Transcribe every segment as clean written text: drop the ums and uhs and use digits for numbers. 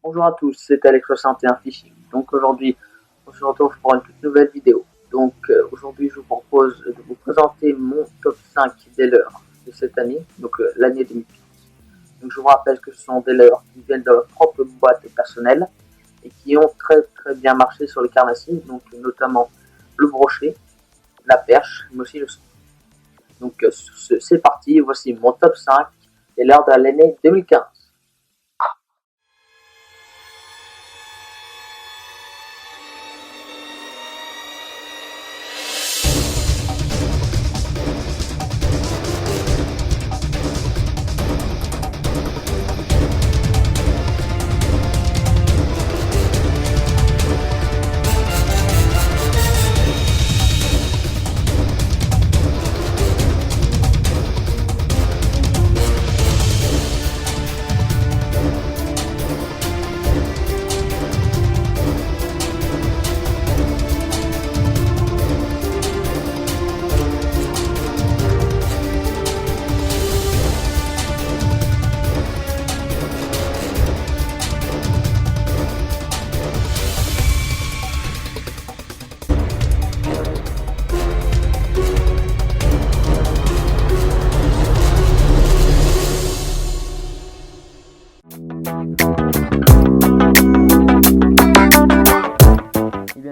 Bonjour à tous, c'est Alex61 Fishing. Donc aujourd'hui, on se retrouve pour une toute nouvelle vidéo. Donc aujourd'hui, je vous propose de vous présenter mon top 5 des leurres de cette année, donc l'année 2015. Donc je vous rappelle que ce sont des leurres qui viennent de leur propre boîte personnelle et qui ont très bien marché sur les carnassiers, donc notamment le brochet, la perche, mais aussi le son. Donc sur ce, c'est parti, voici mon top 5 des leurres de l'année 2015.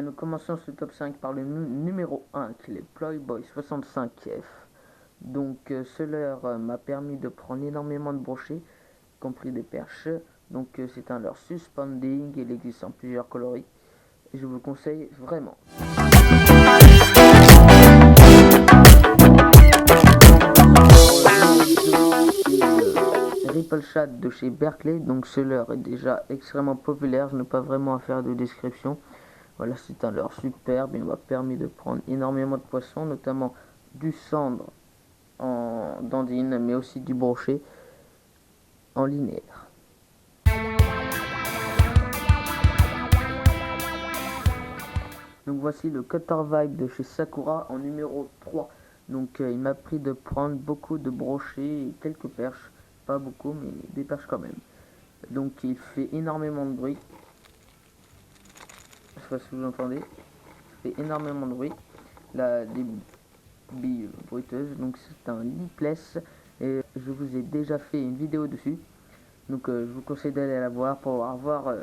Nous commençons ce top 5 par le numéro 1 qui est le Playboy 65F. Donc ce leurre m'a permis de prendre énormément de brochets, y compris des perches. Donc c'est un leurre suspending, il existe en plusieurs coloris et je vous le conseille vraiment. Ripple Chat de chez Berkley, donc ce leurre est déjà extrêmement populaire, je n'ai pas vraiment à faire de description. Voilà, c'est un leurre superbe, il m'a permis de prendre énormément de poissons, notamment du cendre en dandine, mais aussi du brochet en linéaire. Donc voici le Cutter Vibe de chez Sakura en numéro 3. Donc il m'a pris de prendre beaucoup de brochets et quelques perches, pas beaucoup mais des perches quand même. Donc il fait énormément de bruit. Je sais pas si vous entendez. Il fait énormément de bruit. Là, des billes bruiteuses. Donc c'est un lipless et je vous ai déjà fait une vidéo dessus. Donc je vous conseille d'aller la voir pour avoir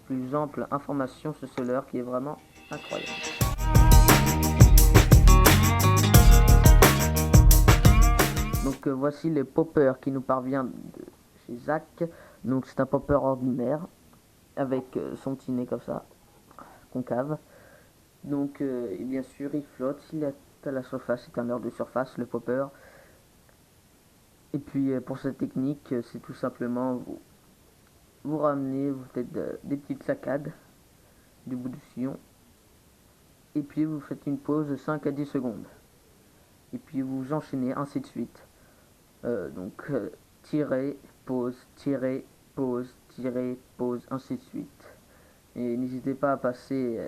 plus ample information sur ce leurre qui est vraiment incroyable. Donc voici le popper qui nous parvient de chez Zach. Donc c'est un popper ordinaire avec son petit nez comme ça, concave. Donc et bien sûr il flotte, il est à la surface, c'est un leurre de surface le popper. Et puis pour cette technique, c'est tout simplement vous ramenez, vous faites des petites saccades du bout du sillon. Et puis vous faites une pause de 5 à 10 secondes. Et puis vous enchaînez ainsi de suite. Donc tirer, pause, pause, ainsi de suite. Et n'hésitez pas à passer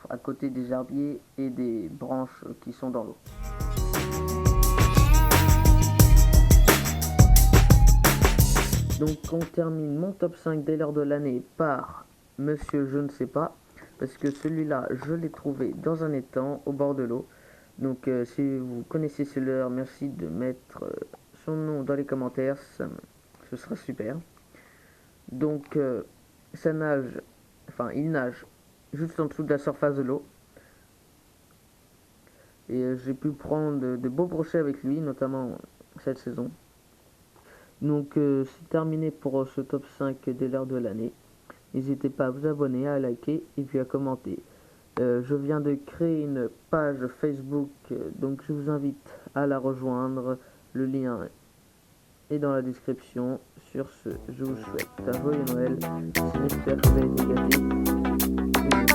à côté des herbiers et des branches qui sont dans l'eau. Donc on termine mon top 5 des leurres de l'année par Monsieur Je ne sais pas, parce que celui-là je l'ai trouvé dans un étang au bord de l'eau. Donc si vous connaissez ce leurre, merci de mettre son nom dans les commentaires, ce sera super. Donc ça nage, enfin il nage juste en dessous de la surface de l'eau. Et j'ai pu prendre de beaux brochets avec lui, notamment cette saison. Donc c'est terminé pour ce top 5 des leurres de l'année. N'hésitez pas à vous abonner, à liker et puis à commenter. Je viens de créer une page Facebook, donc je vous invite à la rejoindre. Le lien est dans la description. Sur ce, je vous souhaite un joyeux Noël. J'espère que vous avez été gâtés. Et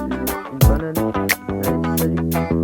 une bonne année. Allez, salut!